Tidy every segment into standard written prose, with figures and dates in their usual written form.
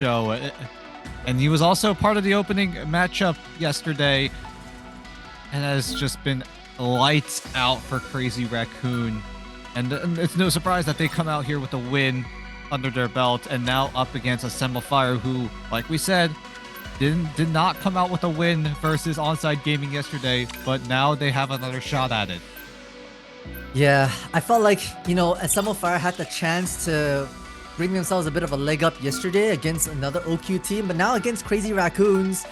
show. And he was also part of the opening matchup yesterday and has just been lights out for Crazy Raccoon. And it's no surprise that they come out here with a win under their belt and now up against Assemble Fire, who, like we said, did not come out with a win versus Onside Gaming yesterday, but now they have another shot at it. Yeah, I felt like, Assemble Fire had the chance to bring themselves a bit of a leg up yesterday against another OQ team, but now against Crazy Raccoons,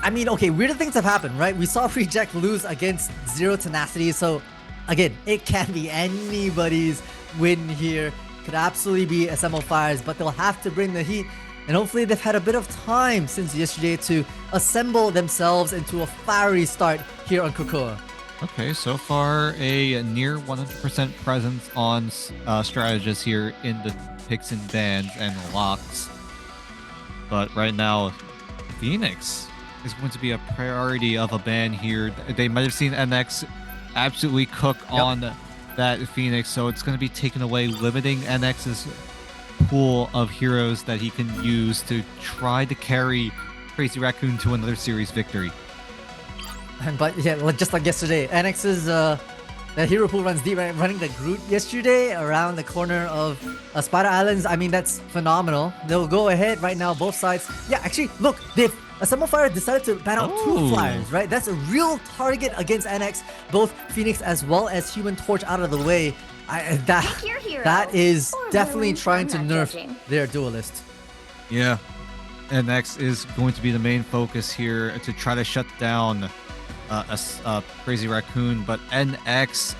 I mean, okay, weirder things have happened, right? We saw Reject lose against Zero Tenacity, so again, it can be anybody's win here. Could absolutely be Assemble Fire's, but they'll have to bring the heat, and hopefully they've had a bit of time since yesterday to assemble themselves into a fiery start here on Krakoa. Okay, so far a near 100% presence on strategists here in the picks and bans and locks. But right now, Phoenix is going to be a priority of a ban here. They might have seen NX absolutely cook on that Phoenix, so it's going to be taken away, limiting NX's pool of heroes that he can use to try to carry Crazy Raccoon to another series victory. But yeah, just like yesterday, NX's the hero pool runs deep, right? Running the Groot yesterday around the corner of Spider Islands. I mean, that's phenomenal. They'll go ahead right now, both sides. Yeah, actually, look, Assemble Fire decided to ban out two flyers, right? That's a real target against NX. Both Phoenix as well as Human Torch out of the way. That is definitely trying to nerf their duelist. Yeah, NX is going to be the main focus here to try to shut down Crazy Raccoon, but NX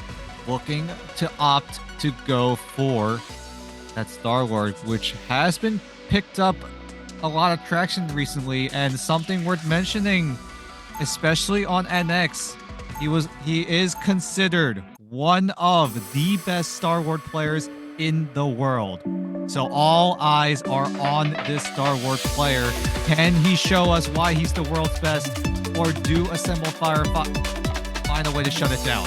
looking to opt to go for that Star-Lord, which has been picked up a lot of traction recently, and something worth mentioning, especially on NX, he is considered one of the best Star-Lord players in the world. So all eyes are on this Star-Lord player. Can he show us why he's the world's best, or do Assemble Fire find a way to shut it down?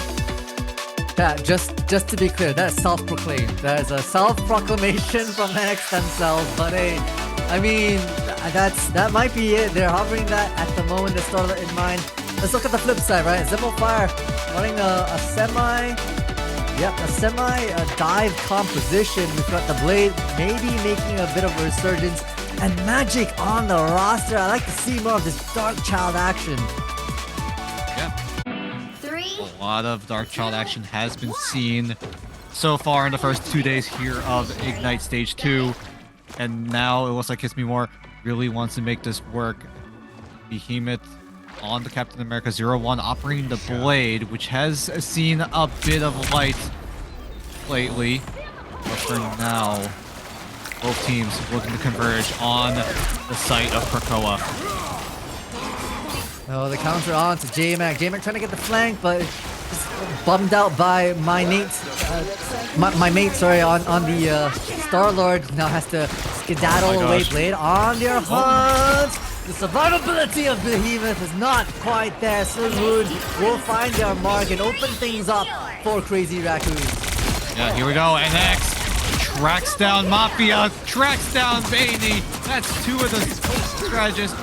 Yeah, just to be clear, that's self-proclaimed. That is a self-proclamation from NX themselves, but hey, I mean, that might be it. They're hovering that at the moment, the Starlet in mind. Let's look at the flip side, right? Assemble Fire running a semi dive composition. We've got the Blade maybe making a bit of a resurgence, and Magic on the roster. I like to see more of this Dark Child action. Yeah. A lot of Dark Child action has been seen so far in the first 2 days here of Ignite Stage 2. And now it looks like Kiss Me More really wants to make this work. Behemoth on the Captain America 01 operating the Blade, which has seen a bit of light lately. But for now, both teams looking to converge on the site of Krakoa. Oh, the counter on to J-Mac. J-Mac trying to get the flank, but just bummed out by my mate, on the Star-Lord. Now has to skedaddle away. Blade on their hunt. The survivability of Behemoth is not quite there. Slim Wood will find their mark and open things up for Crazy Raccoon. Yeah, here we go. NX tracks down Mafia, tracks down Baby. That's two of the strategists.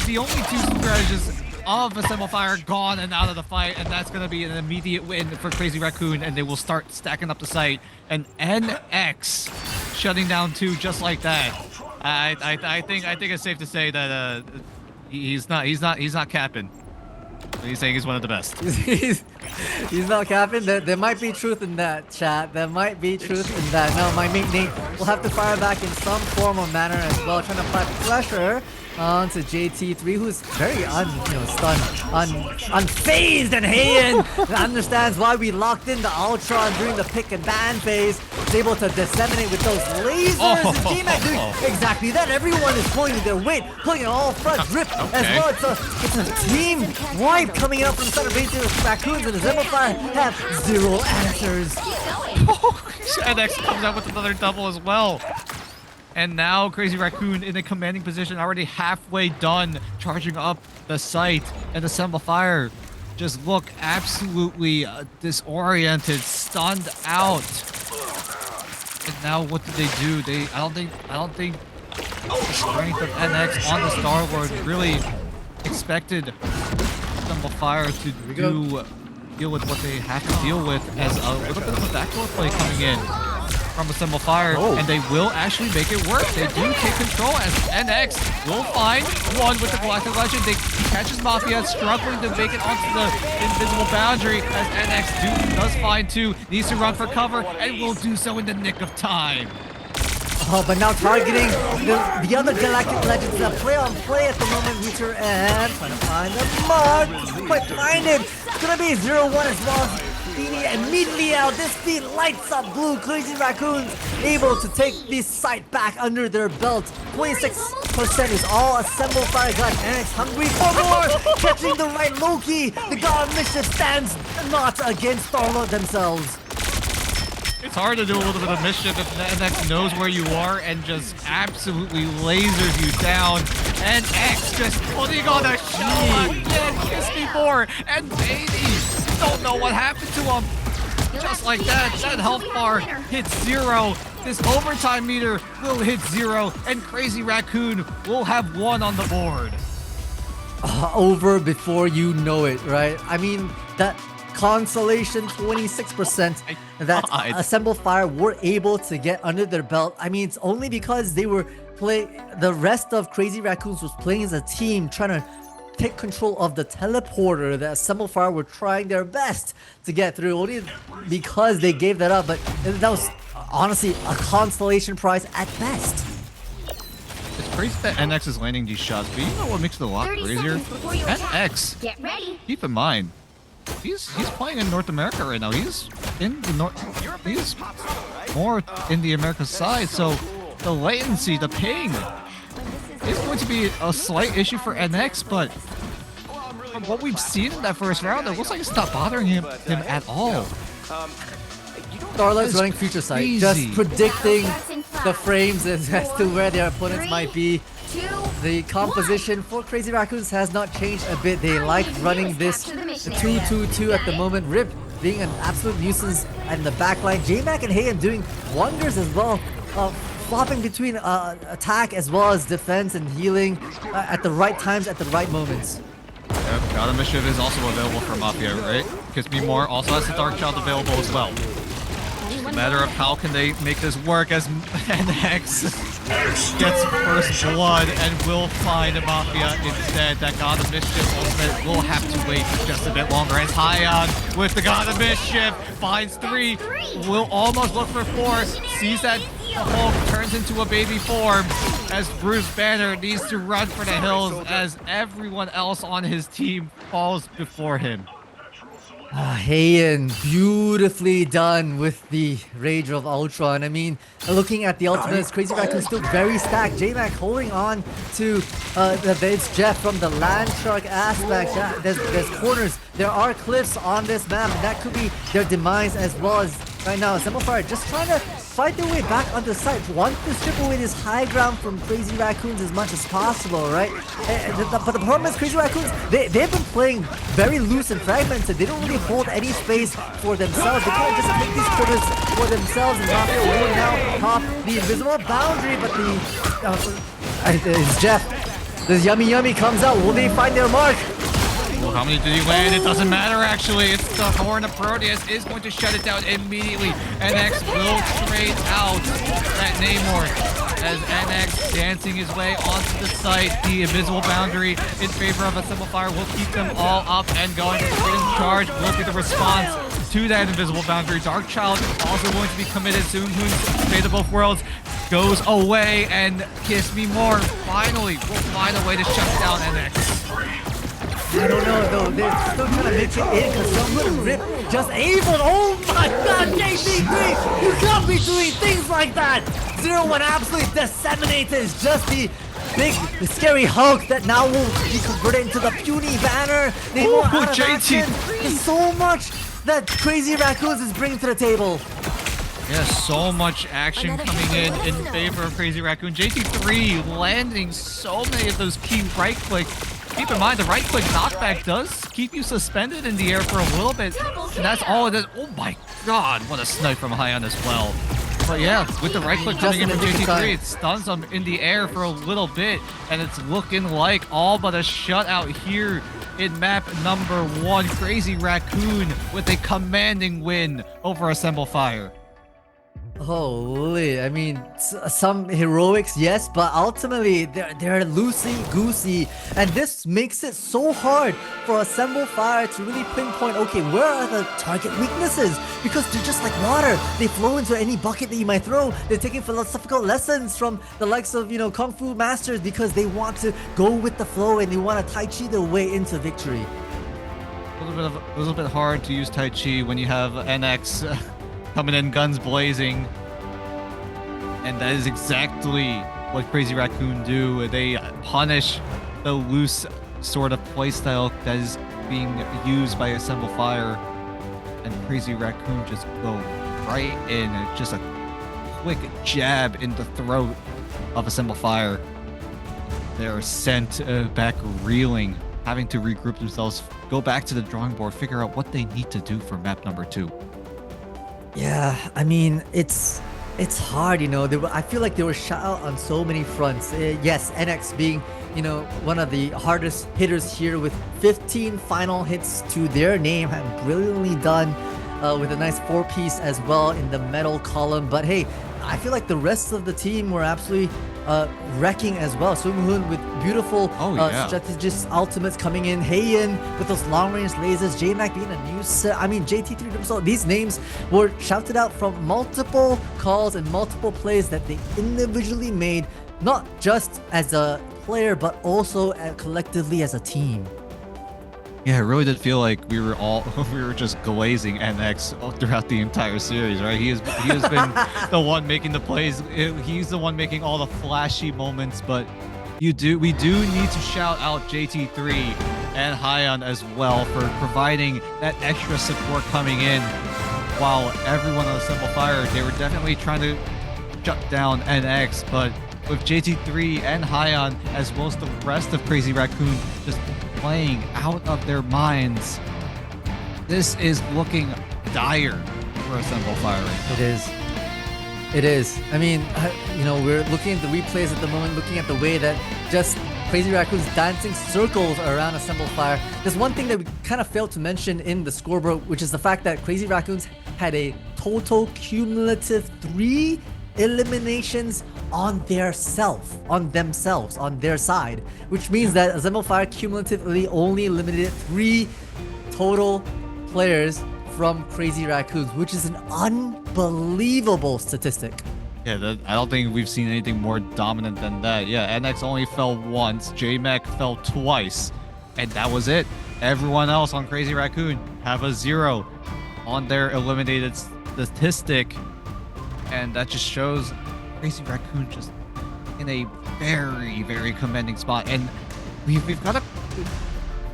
The only two strategists of Assemble Fire gone and out of the fight, and that's going to be an immediate win for Crazy Raccoon, and they will start stacking up the site. And NX shutting down two just like that. I think it's safe to say that he's not capping. He's saying he's one of the best. He's not capping. There might be truth in that, chat. There might be truth in that. No, my mate Nate will have to fire back in some form or manner as well, trying to apply pressure onto JT3, who's very unfazed, and Heian understands why we locked in the Ultron during the pick and ban phase. Is able to disseminate with those lasers. And J-Mac doing exactly that. Everyone is pulling their weight, pulling it all front, rip as well. It's a team wipe coming out from the center base. Raccoons and Assemble Fire have zero answers. NX comes out with another double as well. And now Crazy Raccoon in a commanding position, already halfway done, charging up the site, and Assemble Fire just look absolutely disoriented, stunned out. And now what did they do? I don't think strength of NX on the Star-Lord really expected Symbol Fire to deal with what they have to deal with as a little bit of a backdoor play coming in from a Symbol Fire, and they will actually make it work. They do take control as NX will find one with the Galactic Legend. They catches Mafia struggling to make it onto the invisible boundary as NX does find two, needs to run for cover, and will do so in the nick of time. Oh, but now targeting the other Galactic Legends. Play on play at the moment, Reacher, and trying to find the mark. Quite find it. It's gonna be 0-1 as well. Beanie immediately out. This feed lights up blue. Crazy Raccoons able to take this site back under their belt. 26% is all Assemble Fire God. NX hungry for more. Catching the right Loki. The God of Mischief stands not against Starlord themselves. It's hard to do a little bit of mischief if NX knows where you are and just absolutely lasers you down. And X just putting on a show again. Kiss me more. And baby, don't know what happened to him. Just like that, that health bar hits 0. This overtime meter will hit 0. And Crazy Raccoon will have 1 on the board. Over before you know it, right? I mean, that consolation 26% that Assemble Fire were able to get under their belt. I mean, it's only because they were the rest of Crazy Raccoons was playing as a team, trying to take control of the teleporter that Assemble Fire were trying their best to get through, only because they gave that up. But that was honestly a consolation prize at best. It's crazy that NX is landing these shots, but you know what makes it a lot crazier? NX, get ready. Keep in mind, he's playing in North America right now. He's in the he's more in the America side, so the latency, the ping is going to be a slight issue for NX, but from what we've seen in that first round, it looks like it's not bothering him at all. Starlight's running future sight, just predicting the frames as to where their opponents might be. The composition for Crazy Raccoons has not changed a bit. They like running this 2-2-2 at the moment. Rip being an absolute nuisance in the backline. J-Mac and Heian doing wonders as well. Flopping between attack as well as defense and healing at the right times, at the right moments. Yep, God of Mischief is also available for Mafia, right? Kiss Me More also has the Dark Child available as well. Just a matter of how can they make this work as NX gets first blood and will find Mafia instead. That God of Mischief ultimate will have to wait just a bit longer as Hyon with the God of Mischief finds 3, will almost look for 4, sees that Hulk turns into a baby form as Bruce Banner needs to run for the hills as everyone else on his team falls before him. Heian, beautifully done with the Rage of Ultron. I mean, looking at the ultimates, Crazy Raccoon still very stacked. J-Mac holding on to it's Jeff from the Land Shark aspect. There's corners, there are cliffs on this map, and that could be their demise as well as right now. Assemble Fire just trying to fight their way back on the site. Want to strip away this high ground from Crazy Raccoons as much as possible, right? But the problem is Crazy Raccoons, they've been playing very loose and fragmented. They don't really hold any space for themselves. They can't just take these corners for themselves, and Mafia will now pop the invisible boundary, but it's Jeff. The Yummy comes out. Will they find their mark? Well, how many did he land? It doesn't matter, actually. It's the Horn of Proteus is going to shut it down immediately. NX will trade out that Namor as NX dancing his way onto the site. The invisible boundary in favor of Assemble Fire will keep them all up and going. Freedom Charge will be the response to that invisible boundary. Dark Child also going to be committed soon. Fate of Both Worlds goes away, and Kiss Me More finally will find a way to shut down NX. I don't know though, they're still trying to make it in because some little Rip just able. Oh my god, JC3! You can't be doing things like that! 0-1 absolutely disseminated. It's just the scary Hulk that now will be converted into the puny banner. They will out of action. There's so much that Crazy Raccoons is bringing to the table. Yeah, so much action coming in favor of Crazy Raccoon. JT3 landing so many of those key right clicks. Keep in mind, the right-click knockback does keep you suspended in the air for a little bit, and that's all it is. Oh my god, what a snipe from Hyon as well. But yeah, with the right click coming in from Just in the nick of JT3, time. it stuns him in the air for a little bit, and it's looking like all but a shutout here in map number 1. Crazy Raccoon with a commanding win over Assemble Fire. Holy, I mean, some heroics, yes, but ultimately they're loosey-goosey, and this makes it so hard for Assemble Fire to really pinpoint, okay, where are the target weaknesses? Because they're just like water. They flow into any bucket that you might throw. They're taking philosophical lessons from the likes of, Kung Fu masters because they want to go with the flow and they want to Tai Chi their way into victory. A little bit hard to use Tai Chi when you have NX coming in guns blazing, and that is exactly what Crazy Raccoon do. They punish the loose sort of playstyle that is being used by Assemble Fire, and Crazy Raccoon just go right in, just a quick jab in the throat of Assemble Fire. They're sent back reeling, having to regroup themselves, go back to the drawing board, figure out what they need to do for map number 2. Yeah, I mean, it's hard, I feel like they were shut out on so many fronts. Yes, NX being, one of the hardest hitters here with 15 final hits to their name, and brilliantly done with a nice 4-piece as well in the metal column. But hey, I feel like the rest of the team were absolutely wrecking as well. Sung-hoon with beautiful strategist ultimates coming in. Heian with those long-range lasers. J-Mac being a new set. I mean, JT3. These names were shouted out from multiple calls and multiple plays that they individually made, not just as a player, but also collectively as a team. Yeah, it really did feel like we were just glazing NX throughout the entire series, right? He has been the one making the plays. He's the one making all the flashy moments, but we do need to shout out JT3 and Hyon as well for providing that extra support coming in. While everyone on Assemble Fire, they were definitely trying to shut down NX, but with JT3 and Hyon, as well as the rest of Crazy Raccoon, just playing out of their minds, this is looking dire for Assemble Fire right now. It is. I mean, we're looking at the replays at the moment, looking at the way that just Crazy Raccoon's dancing circles around Assemble Fire. There's one thing that we kind of failed to mention in the scoreboard, which is the fact that Crazy Raccoons had a total cumulative 3 eliminations on themselves, on their side, which means that Assemble Fire cumulatively only eliminated 3 total players from Crazy Raccoons, which is an unbelievable statistic. Yeah, I don't think we've seen anything more dominant than that. Yeah, NX only fell once, J-Mac fell twice, and that was it. Everyone else on Crazy Raccoon have a 0 on their eliminated statistic, and that just shows Crazy Raccoon just in a very, very commending spot. And we've got to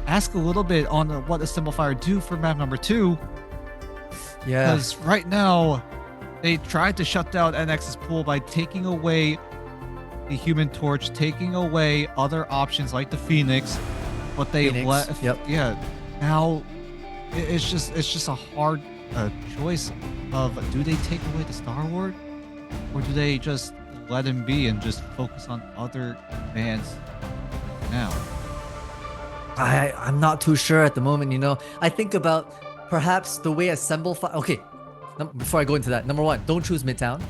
ask a little bit on what Assemble Fire do for map number 2. Yeah. Because right now, they tried to shut down NX's pool by taking away the Human Torch, taking away other options like the Phoenix, but they left. Yep. Yeah. Now, it's just a hard choice of, do they take away the Star Ward, or do they just let him be and just focus on other commands now? I'm not too sure at the moment, I think about perhaps the way Assemble Fire... Okay, before I go into that, number 1, don't choose Midtown.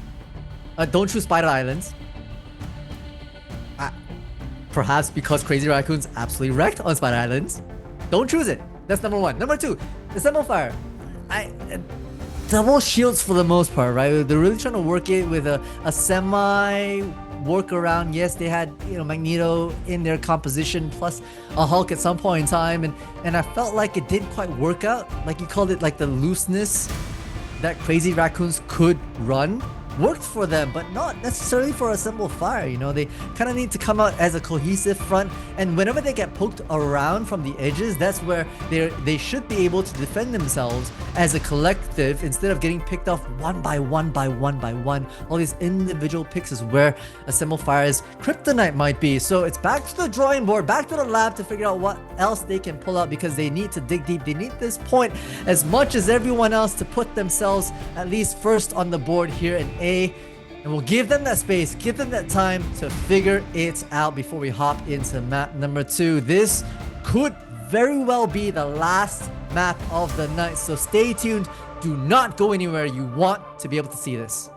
Don't choose Spider Islands. Perhaps because Crazy Raccoon's absolutely wrecked on Spider Islands. Don't choose it. That's number 1. Number 2, Assemble Fire. Double shields for the most part, right? They're really trying to work it with a semi workaround. Yes, they had Magneto in their composition plus a Hulk at some point in time, and I felt like it didn't quite work out. Like you called it, like the looseness that Crazy Raccoons could run worked for them, but not necessarily for Assemble Fire. They kind of need to come out as a cohesive front, and whenever they get poked around from the edges, that's where they should be able to defend themselves as a collective instead of getting picked off one by one by one by one. All these individual picks is where Assemble Fire's kryptonite might be. So it's back to the drawing board, back to the lab to figure out what else they can pull out, because they need to dig deep. They need this point as much as everyone else to put themselves at least first on the board here in A, and we'll give them that space, give them that time to figure it out before we hop into map number 2. This could very well be the last map of the night, so stay tuned. Do not go anywhere. You want to be able to see this.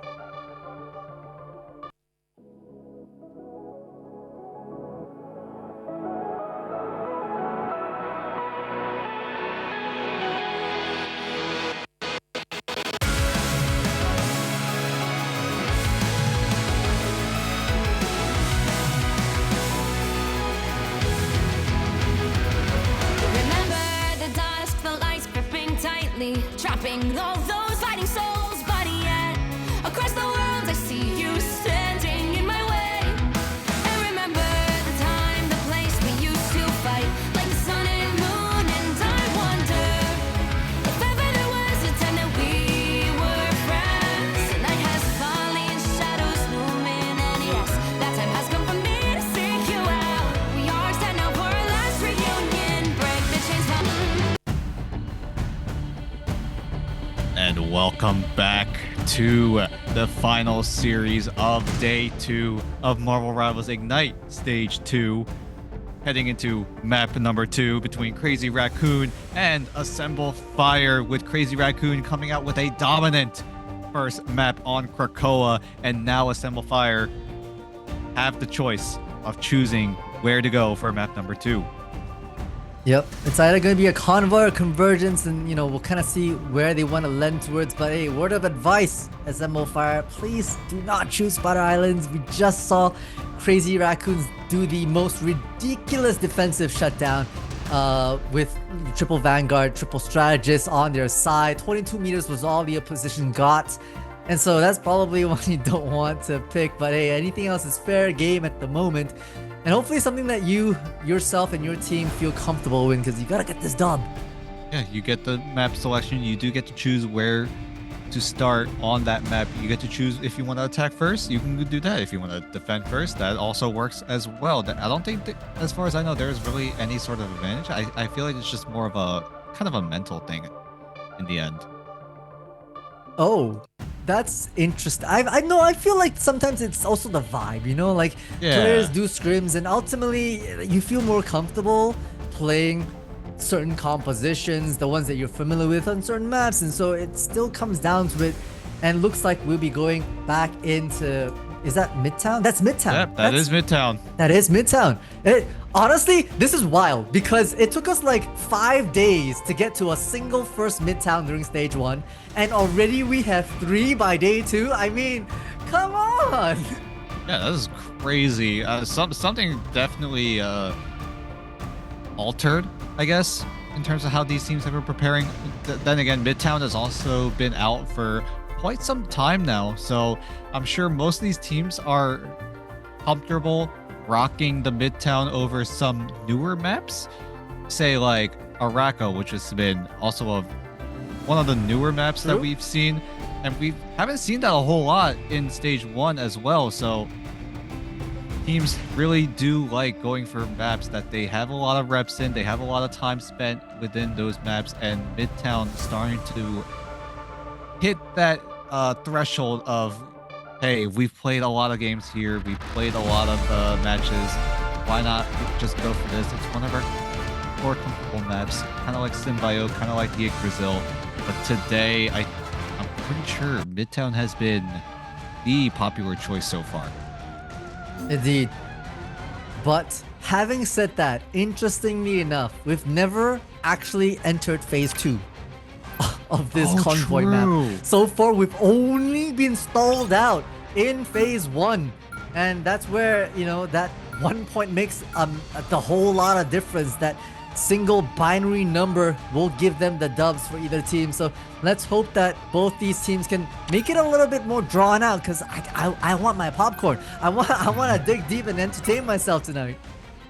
Trapping all those fighting souls, but yet across the world I see you standing in my way. And remember the time, the place we used to fight, like the sun and moon. And I wonder if ever there was a time that we were friends. The night has fallen, shadows looming, and yes, that time has come for me to seek you out. We are set now for our last reunion. Break the chains from. And welcome back to the final series of Day 2 of Marvel Rivals Ignite Stage 2. Heading into map number 2 between Crazy Raccoon and Assemble Fire, with Crazy Raccoon coming out with a dominant first map on Krakoa, and now Assemble Fire have the choice of choosing where to go for map number 2. Yep, it's either going to be a convoy or convergence, and we'll kind of see where they want to lend towards. But hey, word of advice, Assemble Fire, please do not choose Spider Islands. We just saw Crazy Raccoons do the most ridiculous defensive shutdown with triple Vanguard, triple Strategist on their side. 22 meters was all the opposition got. And so that's probably one you don't want to pick. But hey, anything else is fair game at the moment. And hopefully something that you, yourself, and your team feel comfortable in, because you gotta get this dub. Yeah, you get the map selection. You do get to choose where to start on that map. You get to choose if you want to attack first. You can do that. If you want to defend first, that also works as well. I don't think that, as far as I know, there's really any sort of advantage. I feel like it's just more of a kind of a mental thing in the end. Oh, that's interesting. I know. I feel like sometimes it's also the vibe, like players do scrims, and ultimately you feel more comfortable playing certain compositions, the ones that you're familiar with on certain maps, and so it still comes down to it. And looks like we'll be going back into. Is that Midtown? That's Midtown. Yep, that is Midtown. That is Midtown. Honestly, this is wild because it took us like 5 days to get to a single first Midtown during stage 1, and already we have 3 by day 2. I mean, come on! Yeah, that is crazy. Something definitely altered, I guess, in terms of how these teams have been preparing. Then again, Midtown has also been out for quite some time now, so I'm sure most of these teams are comfortable rocking the Midtown over some newer maps, say like Araco, which has been also one of the newer maps that we've seen, and we haven't seen that a whole lot in stage 1 as well. So teams really do like going for maps that they have a lot of reps in, they have a lot of time spent within those maps, and Midtown starting to hit that threshold of, hey, we've played a lot of games here, we've played a lot of matches, why not just go for this? It's one of our more comfortable maps, kind of like Symbiote, kind of like the Brazil. But today, I'm pretty sure Midtown has been the popular choice so far. Indeed. But having said that, interestingly enough, we've never actually entered phase 2 of this convoy map. So far, we've only been stalled out in phase 1, and that's where that 1 point makes the whole lot of difference. That single binary number will give them the dubs for either team. So let's hope that both these teams can make it a little bit more drawn out, because I want my popcorn. I want to dig deep and entertain myself tonight.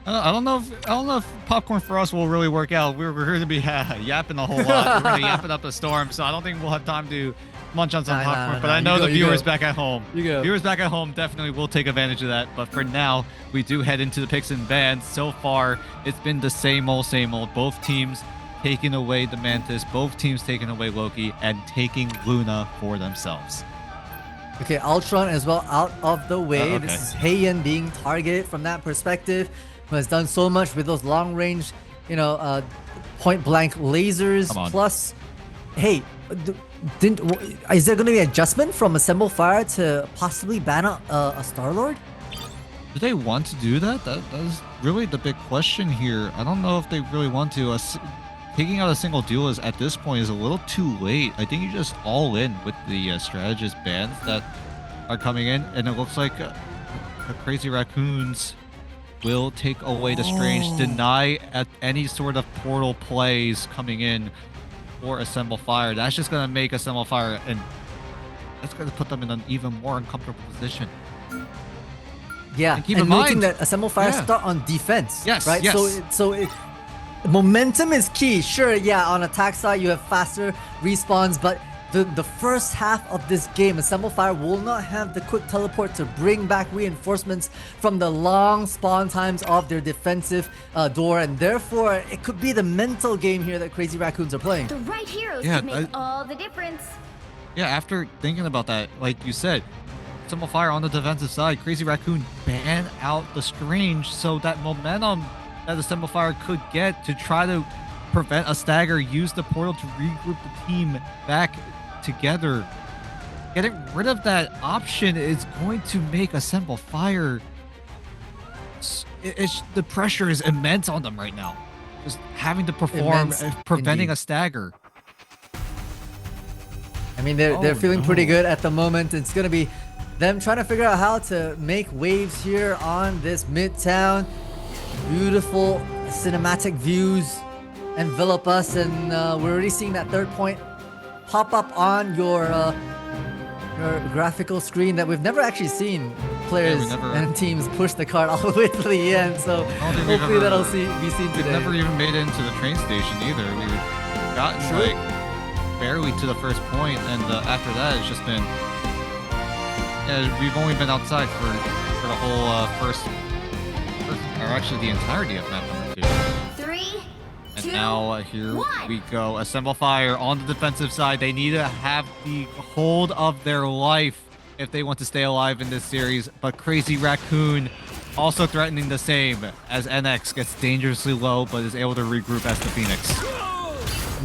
I don't know if popcorn for us will really work out. We're going to be yapping a whole lot. We're going to yap it up a storm, so I don't think we'll have time to munch on some popcorn. But I know the viewers back at home. Viewers back at home definitely will take advantage of that. But for now, we do head into the picks and bans. So far, it's been the same old, same old. Both teams taking away the Mantis, both teams taking away Loki, and taking Luna for themselves. Okay, Ultron as well out of the way. Okay. This is Heian being targeted from that perspective, who has done so much with those long range, point blank lasers. Come on. Plus, hey, is there going to be adjustment from Assemble Fire to possibly ban out a Star-Lord? Do they want to do that? That is really the big question here. I don't know if they really want to. Taking out a single duelist at this point is a little too late. I think you just all in with the strategist bans that are coming in, and it looks like the Crazy Raccoons will take away the Strange, deny at any sort of portal plays coming in for Assemble Fire. That's just going to make Assemble Fire, and that's going to put them in an even more uncomfortable position. Yeah, and keep and in noting mind that Assemble Fire yeah. start on defense. Yes, right. yes. So momentum is key. Sure, yeah. On attack side, you have faster respawns, but the first half of this game, Assemble Fire will not have the quick teleport to bring back reinforcements from the long spawn times of their defensive door, and therefore it could be the mental game here that Crazy Raccoons are playing. The right heroes Yeah, can make all the difference. Yeah, after thinking about that, like you said, Assemble Fire on the defensive side, Crazy Raccoon ban out the Strange, so that momentum that Assemble Fire could get to try to prevent a stagger, use the portal to regroup the team back together. Getting rid of that option is going to make Assemble Fire. The pressure is immense on them right now. Just having to perform, Immense, preventing indeed. a stagger. I mean, they're feeling no. pretty good at the moment. It's gonna be them trying to figure out how to make waves here on this Midtown. Beautiful cinematic views envelop us, and we're already seeing that third point pop up on your graphical screen that we've never actually seen players and teams push the cart all the way to the end. So hopefully that'll be seen We've today. never even made it into the train station either. We've gotten like barely to the first point, and after that it's just been we've only been outside for the whole first, or actually the entirety of map number 2. 3, And 2, now here 1. we go. Assemble Fire on the defensive side. They need to have the hold of their life if they want to stay alive in this series. But Crazy Raccoon also threatening the same as NX gets dangerously low, but is able to regroup as the Phoenix.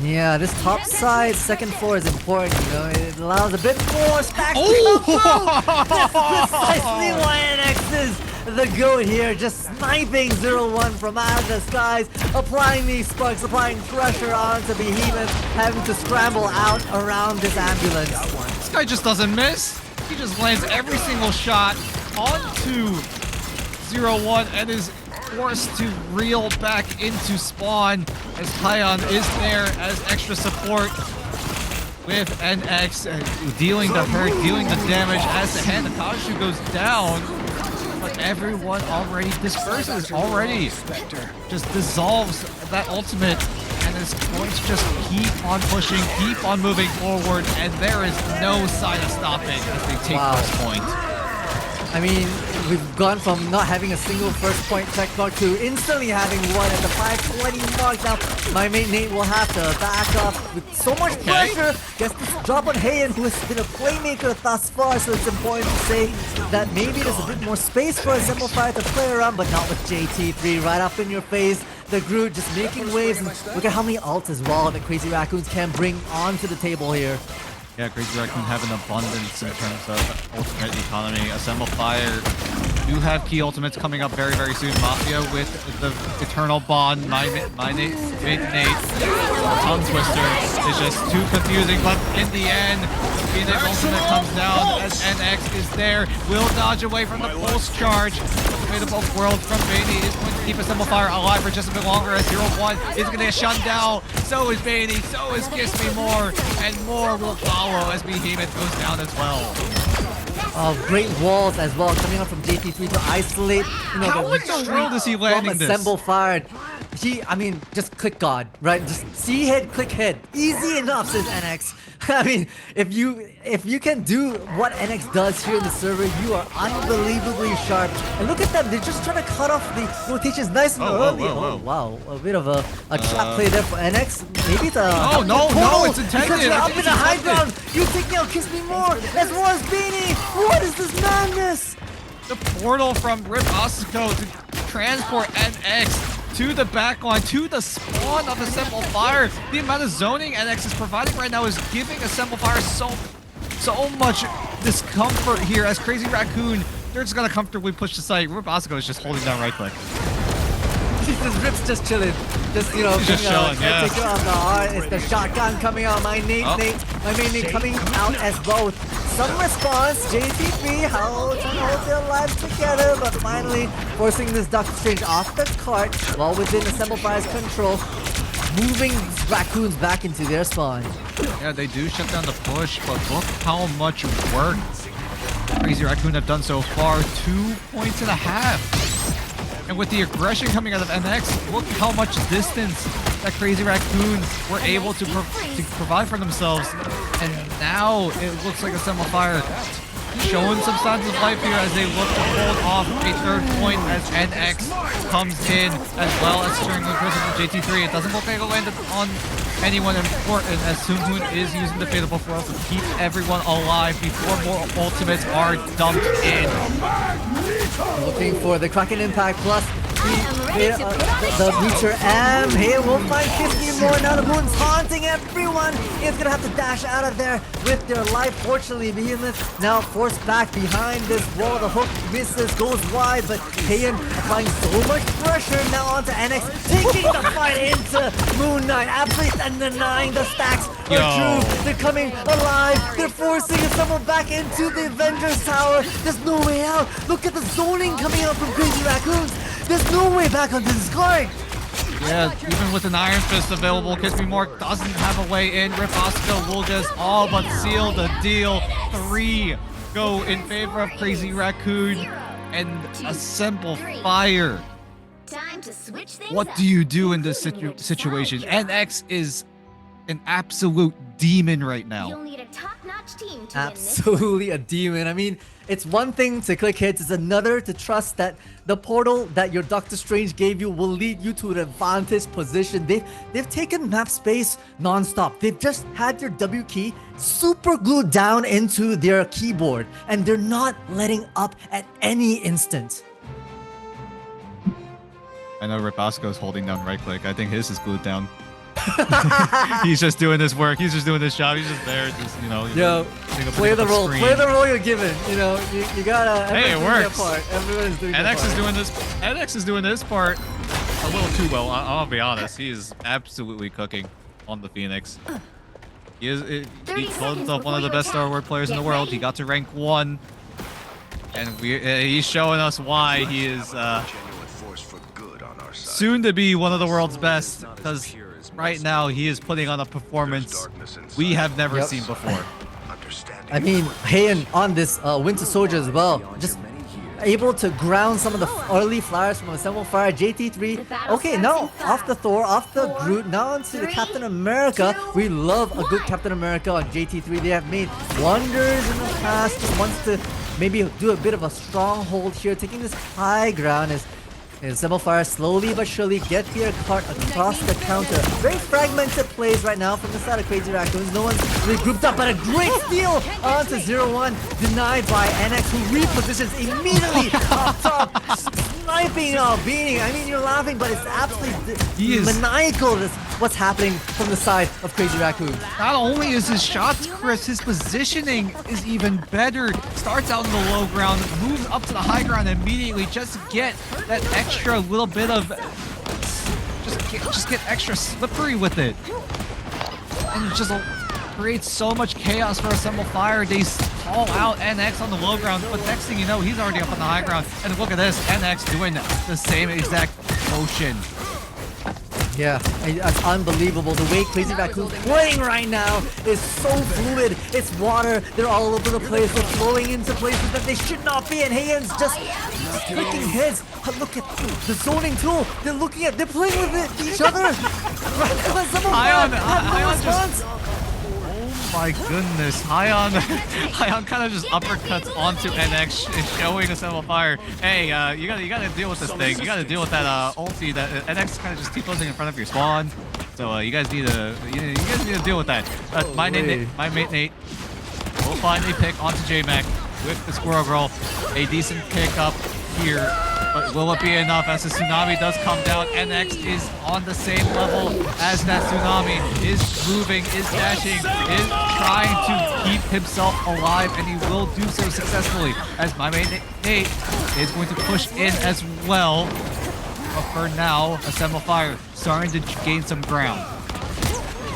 Yeah, this top side, second floor is important, it allows a bit more stacks to come through! That's precisely why NX is the GOAT here, just sniping 0-1 from out of the skies, applying these sparks, applying pressure onto Behemoth, having to scramble out around this ambulance. This guy just doesn't miss. He just lands every single shot onto 0-1 and is forced to reel back into spawn as Kion is there as extra support with NX dealing the hurt, dealing the damage as the Hanakashu goes down. But everyone already disperses, already just dissolves that ultimate, and is going to just keep on pushing, keep on moving forward, and there is no sign of stopping as they take first point. I mean, we've gone from not having a single first point checkmark to instantly having one at the 520 mark. Now, my mate Nate will have to back up with so much pressure. Gets this drop on Heian, who has been a playmaker thus far, so it's important to say that maybe there's a bit more space for Assemble Fire to play around, but not with JT3 right up in your face. The Groot just making waves, and look at how many ults as well that Crazy Raccoons can bring onto the table here. Yeah, Crazy Raccoon have an abundance in terms of ultimate economy. Assemble Fire do have key ultimates coming up very, very soon. Mafia with the Eternal Bond, my Nate, Tongue Twister is just too confusing, but in the end, the Phoenix ultimate comes down as NX is there, will dodge away from the pulse charge. The both worlds from Bainey is going to keep Assemble Fire alive for just a bit longer as 0-1 is going to get shut down. So is Bainey, so is Kiss Me More, and more will follow as Behemoth goes down as well. Oh, great walls as well coming up from JT3 to isolate. How in the world is he landing this? Assemble Fire. I mean, just click God, right? Just see hit, click hit. Easy enough, says NX. I mean, if you can do what NX does here in the server, you are unbelievably sharp. And look at them, they're just trying to cut off the rotations nice and early. Oh, wow, a bit of a trap play there for NX. Maybe the no, it's intended. Because you're up in the high ground. You think they'll kiss me more? As well as Beanie. What is this madness? The portal from Rip Asuko to transport NX to the backline, to the spawn of Assemble Fire. The amount of zoning NX is providing right now is giving Assemble Fire so much discomfort here as Crazy Raccoon, they're just gonna comfortably push the site. Rip Asuko is just holding down right click. Rip's just chilling. Just, you know, he's just chilling, yeah. Take it off the heart. It's the shotgun coming out. My main nade coming out as both. Some response. JT3 trying to hold their lives together, but finally forcing this Doctor Strange off the cart while within Assemble Fire's control, moving Raccoons back into their spawn. Yeah, they do shut down the push, but look how much work Crazy Raccoon have done so far. 2.5 points. And with the aggression coming out of NX, look how much distance that Crazy Raccoons were able to provide for themselves. And now it looks like Assemble Fire showing some signs of life here as they look to hold off a third point as NX comes in, as well as securing the prison from JT3. It doesn't look like it'll land on anyone important as Soonhoon is using the Fatal Buffer to keep everyone alive before more ultimates are dumped in. Looking for the Kraken Impact plus the Meter M. Here we'll find 50 more. Now the Moon's haunting everyone. It's gonna have to dash out of there with their life. Fortunately, Behemoth now forced back behind this wall. The hook misses, goes wide, but Heian applying so much pressure now onto NX, taking the fight into Moon Knight. Absolutely denying the stacks are true. They're coming alive. They're forcing someone back into the Avengers Tower. There's no way out. Look at the zoning coming out from Crazy Raccoons. There's no way back onto this card. Yeah, even with an Iron Fist available, Kiss Me More doesn't have a way in. Rip Asuko will just all but seal the deal. 3 go in favor of Crazy Raccoon and Assemble Fire. What do you do in this situation? NX is an absolute demon right now. You'll need a top-notch team to Absolutely a demon. I mean, it's one thing to click hits, it's another to trust that the portal that your Doctor Strange gave you will lead you to an advantage position. They've taken map space non-stop. They've just had their W key super glued down into their keyboard, and they're not letting up at any instant. I know Rip Asuko's holding down right click. I think his is glued down. He's just doing this work. He's just doing this job. He's just there, just, you know. Play the role. Play the role you're given. You know, you gotta. Hey, it works. Everyone's doing their part. NX is doing this. NX is doing this part a little too well. I'll be honest. He is absolutely cooking on the Phoenix. He called himself one of the best Star Wars players in the world. He got to rank 1, and he's showing us why he is soon to be one of the world's best. Because right now he is putting on a performance we have never seen before. I mean, Heian on this Winter Soldier as well, just able to ground some of the early flyers from Assemble Fire. JT3, okay, now off the Thor, off the Groot, now onto the Captain America. We love a good Captain America on JT3. They have made wonders in the past. Just wants to maybe do a bit of a stronghold here, taking this high ground as Assemble Fire slowly but surely get their cart across the counter. Very fragmented plays right now from the side of Crazy Raccoons. No one's really grouped up, but a great steal onto 0-1. Denied by NX, who repositions immediately up top. Sniping out, beating. I mean, you're laughing, but it's absolutely maniacal, what's happening from the side of Crazy Raccoon. Not only is his shots crisp, his positioning is even better. Starts out in the low ground, moves up to the high ground immediately just to get that extra little bit of just get extra slippery with it, and it just creates so much chaos for Assemble Fire. They call out NX on the low ground, but next thing you know, he's already up on the high ground. And look at this, NX doing the same exact motion. Yeah, it's unbelievable. The way Crazy Raccoon's playing right now is so fluid. It's water. They're all over the place. They're flowing into places that they should not be. And Heian's just clicking heads. Look at the zoning tool. They're playing with each other. Heian just... Oh my goodness, Heian kind of just uppercuts onto NX, showing Assemble Fire, hey, you gotta deal with this thing. You gotta deal with that ulti that NX kind of just T-posing in front of your spawn. So you guys need to deal with that. My mate Nate will finally pick onto J-Mac with the Squirrel Girl. A decent pick up here. But will it be enough as the tsunami does come down? NX is on the same level as that tsunami, is moving, is dashing, is trying to keep himself alive, and he will do so successfully as my mate Nate is going to push in as well. But for now, Assemble Fire starting to gain some ground.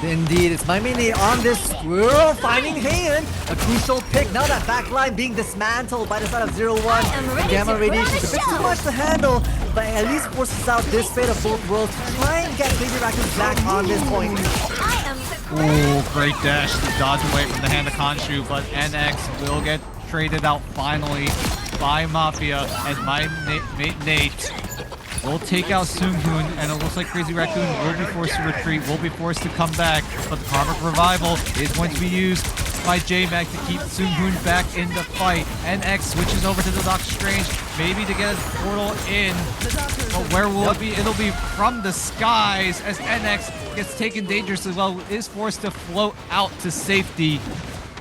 Indeed, it's my mini on this squirrel finding Heian. A crucial pick. Now that backline being dismantled by the side of 0-1. Gamma radiation is a bit too much to handle, but at least forces out this fate of both worlds to try and get Crazy Raccoon back on this point. Ooh, great dash to dodge away from the hand of Khonshu, but NX will get traded out finally by Mafia, and my mate Nate will take out Seunghoon, and it looks like Crazy Raccoon will be forced to retreat, will be forced to come back, but the Karmic Revival is going to be used by J-Mac to keep Seunghoon back in the fight. NX switches over to the Doctor Strange, maybe to get his portal in, but where will it be? It'll be from the skies as NX gets taken dangerously well, is forced to float out to safety.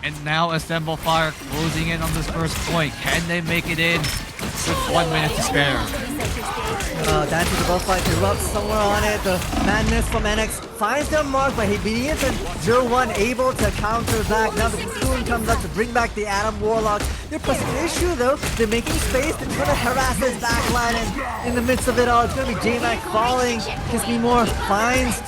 And now Assemble Fire closing in on this first point. Can they make it in with 1 minute to spare? Dancing the bullfight erupts somewhere on it. The madness from NX finds their mark, but he begins and 0-1 able to counter back. Now the Raccoon comes up to bring back the Atom Warlock. They're pressing the issue though. They're making space. They're trying to harass this backline, and in the midst of it all, it's going to be J-Mac falling. Kiss Me More finds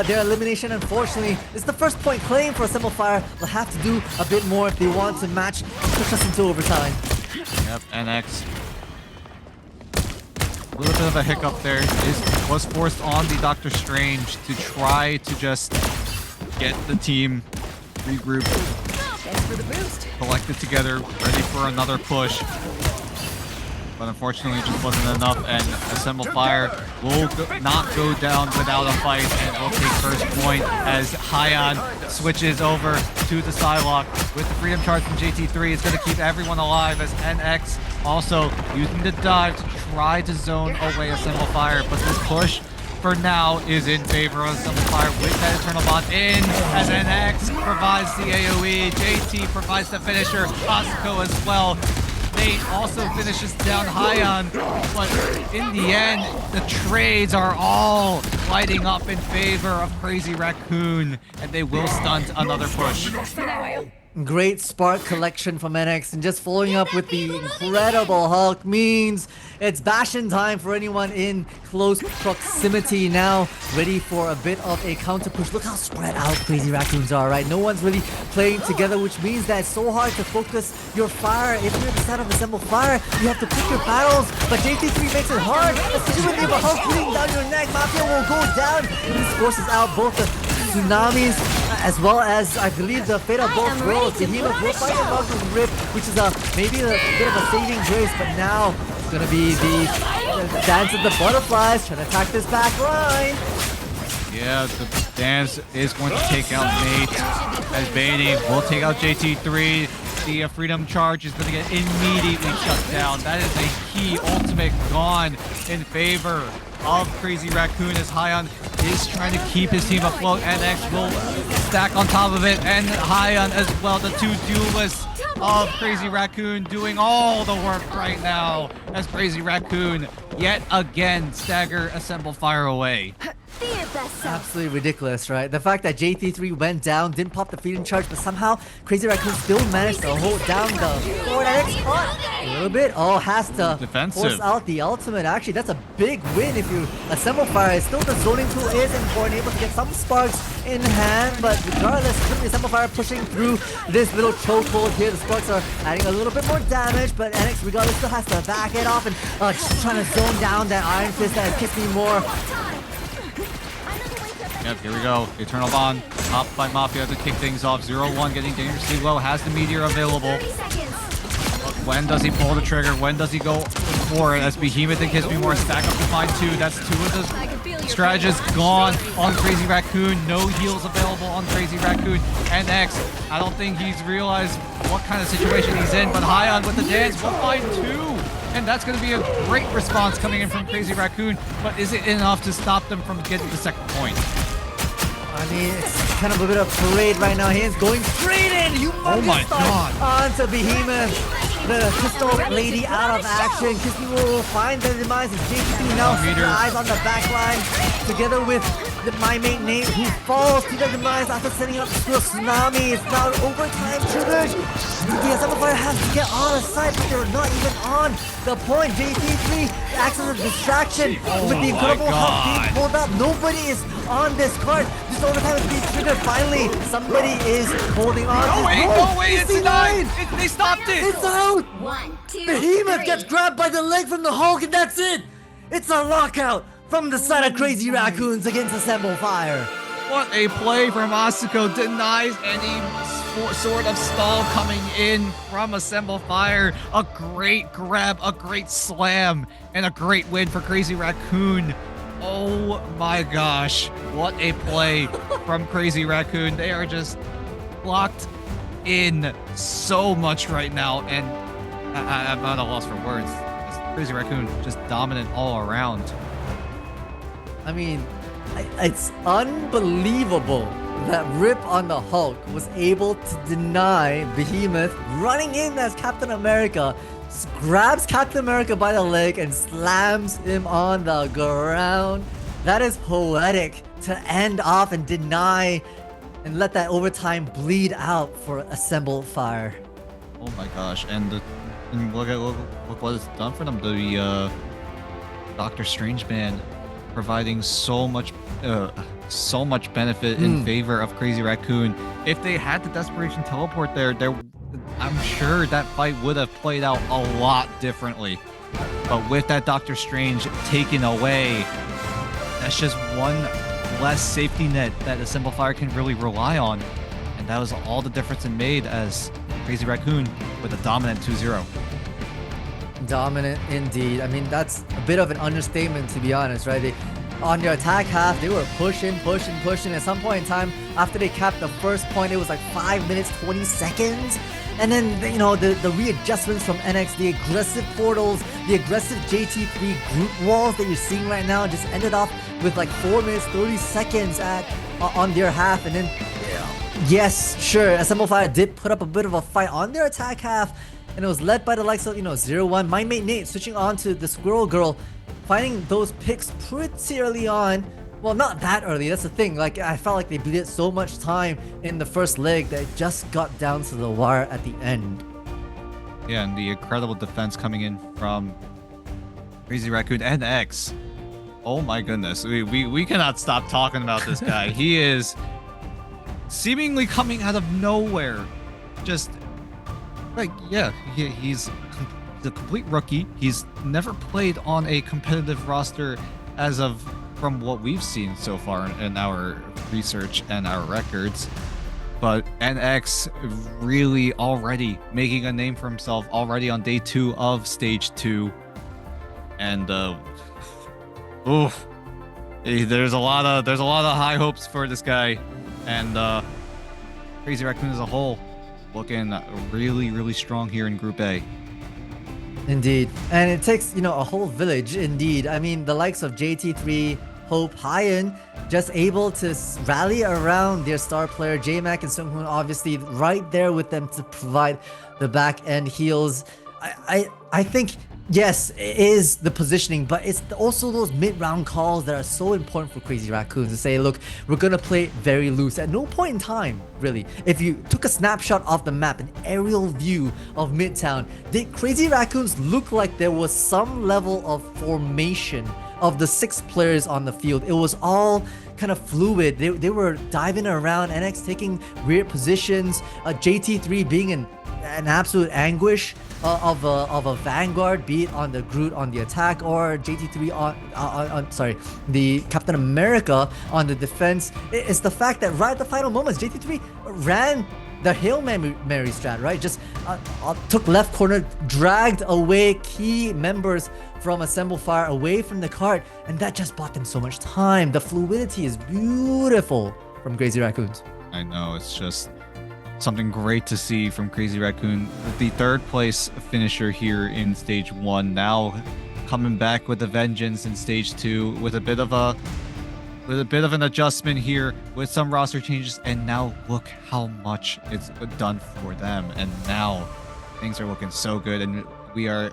their elimination. Unfortunately, it's the first point claim for Assemble Fire. They'll have to do a bit more if they want to match and push us into overtime. Yep, NX. A little bit of a hiccup there. Was forced on the Doctor Strange to try to just get the team regrouped, collected together, ready for another push. But unfortunately, it just wasn't enough, and Assemble Fire will not go down without a fight, and will take first point as Heian switches over to the Psylocke with the Freedom Charge from JT3. It's going to keep everyone alive as NX also using the dive to try to zone away Assemble Fire, but this push for now is in favor of Assemble Fire with that Eternal Bond in as NX provides the AoE, JT provides the finisher, Asuko as well. Nate also finishes down Heian, but in the end, the trades are all lighting up in favor of Crazy Raccoon, and they will stunt another push. Great spark collection from NX, and just following up with the incredible Hulk means it's Bastion time for anyone in close proximity now, ready for a bit of a counter push. Look how spread out Crazy Raccoons are, right? No one's really playing together, which means that it's so hard to focus your fire. If you're the side of Assemble Fire, you have to pick your battles, but JT3 makes it hard, especially when you have a Hulk bleeding down your neck. Mafia will go down, and this forces out both the tsunamis as well as, I believe, the fate of both worlds. The Behemoth will fight the Raccoon Rip, which is maybe a bit of a saving grace, but now it's gonna be the dance of the butterflies trying to attack this back line. Yeah, the dance is going to take out Nate as Bainey will take out JT3. The Freedom Charge is going to get immediately shut down. That is a key ultimate gone in favor of Crazy Raccoon as Heian is trying to keep his team afloat. NX will stack on top of it, and Heian as well. The two duelists of Crazy Raccoon doing all the work right now as Crazy Raccoon yet again stagger Assemble Fire away. Absolutely ridiculous, right? The fact that JT3 went down, didn't pop the Freedom Charge, but somehow Crazy Raccoon still managed to hold down the forward NX caught a little bit. Oh, has to force out the ultimate. Actually, that's a big win if you Assemble Fire. Still, the zoning tool is important, able to get some sparks in hand, but regardless, the Assemble Fire pushing through this little chokehold here. The sparks are adding a little bit more damage, but NX regardless still has to back it off and just trying to zone down that Iron Fist that has Kiss Me More. Yep, here we go. Eternal Bond, popped by Mafia to kick things off. 0-1 getting dangerously low, has the meteor available. But when does he pull the trigger? When does he go for it? As Behemoth and Kiss-Me-More stack up to find 2. That's 2 of the strategists gone on Crazy Raccoon. No heals available on Crazy Raccoon. And X, I don't think he's realized what kind of situation he's in, but Hyon with the dance will find 2. And that's going to be a great response coming in from Crazy Raccoon, but is it enough to stop them from getting the second point? I mean, it's kind of a bit of parade right now. Hands going straight in. Oh my God. Onto Behemoth. The Crystal Lady out of action. Kiss-Me-More will find the demise as JT now meter. eyes on the back line together with my mate Nate, who falls to the demise after setting up the tsunami. It's now overtime triggers. The Assemble has to get on the side, but they're not even on the point. JT3 acts as a distraction with the incredible help being pulled up. Nobody is on this card. This overtime is being triggered. Finally, somebody is holding on. No way, it's denied. They stopped it. It's out. 1, 2, Behemoth 3. gets grabbed by the leg from the Hulk, and that's it. It's a lockout from the side of Crazy Raccoons against Assemble Fire. What a play from Asuko. Denies any sort of stall coming in from Assemble Fire. A great grab, a great slam, and a great win for Crazy Raccoon. Oh my gosh. What a play from Crazy Raccoon. They are just locked in so much right now, and I'm at a loss for words. Crazy Raccoon just dominant all around. I mean, it's unbelievable that Rip on the Hulk was able to deny Behemoth running in as Captain America, grabs Captain America by the leg and slams him on the ground. That is poetic to end off and deny and let that overtime bleed out for Assemble Fire. Oh my gosh, and look what it's done for them. The Doctor Strange band providing so much benefit in favor of Crazy Raccoon. If they had the Desperation Teleport there, I'm sure that fight would have played out a lot differently. But with that Doctor Strange taken away, that's just one less safety net that Assemble Fire can really rely on. And that was all the difference it made as Crazy Raccoon with a dominant 2-0. Dominant indeed. I mean, that's a bit of an understatement, to be honest, right? On their attack half, they were pushing. At some point in time, after they capped the first point, it was like 5 minutes, 20 seconds. And then, you know, the readjustments from NX, the aggressive portals, the aggressive JT3 group walls that you're seeing right now just ended off with like 4 minutes, 30 seconds on their half. And then, yes, sure, Assemble Fire did put up a bit of a fight on their attack half. And it was led by the likes of, 0-1. My mate Nate switching on to the Squirrel Girl, finding those picks pretty early on. Well, not that early, that's the thing. Like, I felt like they bleeded so much time in the first leg that it just got down to the wire at the end. Yeah, and the incredible defense coming in from Crazy Raccoon and X. Oh my goodness. We cannot stop talking about this guy. He is seemingly coming out of nowhere. Just, like, yeah, he's a complete rookie. He's never played on a competitive roster as of from what we've seen so far in our research and our records. But NX really already making a name for himself already on day 2 of stage 2. And there's a lot of high hopes for this guy. And Crazy Raccoon as a whole looking really strong here in Group A. Indeed. And it takes, a whole village, indeed. I mean, the likes of JT3, Hope, Hyon, just able to rally around their star player, J-Mac and Sunghoon, obviously right there with them to provide the back end heals. I think, yes, it is the positioning, but it's also those mid-round calls that are so important for Crazy Raccoons to say, look, we're going to play very loose. At no point in time, really, if you took a snapshot of the map, an aerial view of Midtown, did Crazy Raccoons look like there was some level of formation of the 6 players on the field? It was all kind of fluid. They were diving around, NX taking weird positions, JT3 being in an absolute anguish of a Vanguard, be it on the Groot on the attack or JT3 on sorry, the Captain America on the defense. It's the fact that right at the final moments, JT3 ran the Hail Mary strat, right? Just took left corner, dragged away key members from Assemble Fire away from the cart, and that just bought them so much time. The fluidity is beautiful from Crazy Raccoons. I know, it's just something great to see from Crazy Raccoon. The third place finisher here in stage 1, now coming back with a vengeance in stage 2 with a bit of an adjustment here with some roster changes, and now look how much it's done for them, and now things are looking so good. And we are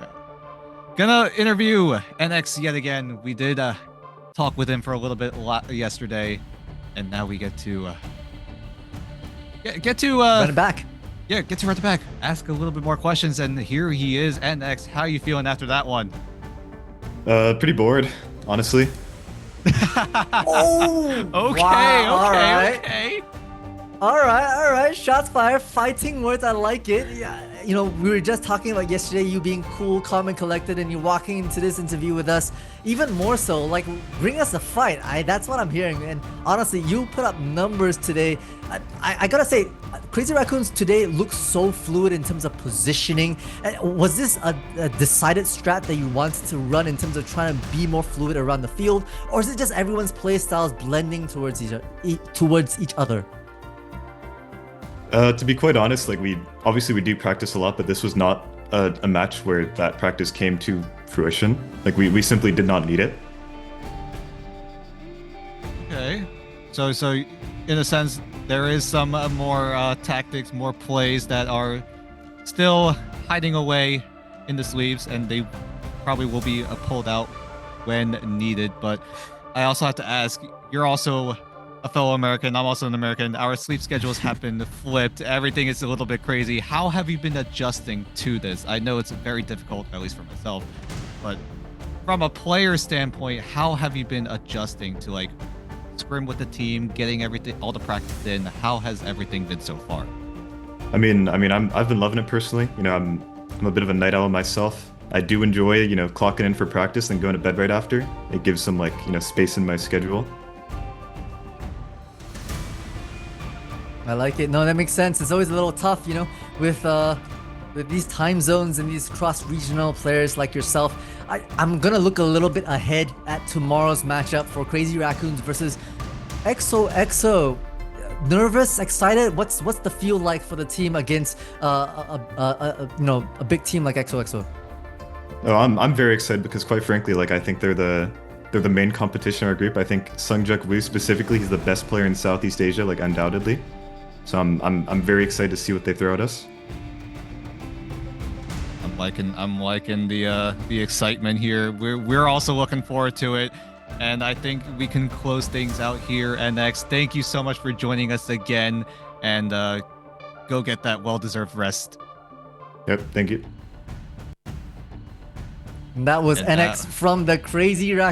gonna interview NX yet again. We did talk with him for a little bit yesterday, and now we get to Run it back. yeah, get to run it back, ask a little bit more questions, and here he is. NX, how are you feeling after that one? Pretty bored, honestly. Oh, Okay, wow, okay. all right. Shots fired. Fighting words. I like it. Yeah, you know, we were just talking about yesterday you being cool, calm, and collected, and you're walking into this interview with us even more so. Like, bring us a fight. That's what I'm hearing. And honestly, you put up numbers today. I gotta say, Crazy Raccoons today looks so fluid in terms of positioning. Was this a decided strat that you wanted to run in terms of trying to be more fluid around the field, or is it just everyone's play styles blending towards each other? To be quite honest, like we do practice a lot, but this was not a match where that practice came to fruition. Like we simply did not need it. Okay. So in a sense, there is some more tactics, more plays that are still hiding away in the sleeves, and they probably will be pulled out when needed. But I also have to ask, you're also a fellow American. I'm also an American. Our sleep schedules have been flipped. Everything is a little bit crazy. How have you been adjusting to this? I know it's very difficult, at least for myself, but from a player standpoint, how have you been adjusting to like scrim with the team, getting everything, all the practice in? How has everything been so far? I've been loving it personally. You know, I'm a bit of a night owl myself. I do enjoy, you know, clocking in for practice and going to bed right after. It gives some like, you know, space in my schedule. I like it. No, that makes sense. It's always a little tough, you know, with these time zones and these cross-regional players like yourself. I'm gonna look a little bit ahead at tomorrow's matchup for Crazy Raccoons versus XOXO. Nervous, excited? What's the feel like for the team against a big team like XOXO? Oh, I'm very excited because quite frankly, like I think they're the main competition in our group. I think Sungjuk Woo specifically, he's the best player in Southeast Asia, like undoubtedly. So I'm very excited to see what they throw at us. I'm liking the excitement here. We're also looking forward to it, and I think we can close things out here. NX, thank you so much for joining us again, and go get that well-deserved rest. Yep, thank you. And that was And NX from the Crazy Raccoons.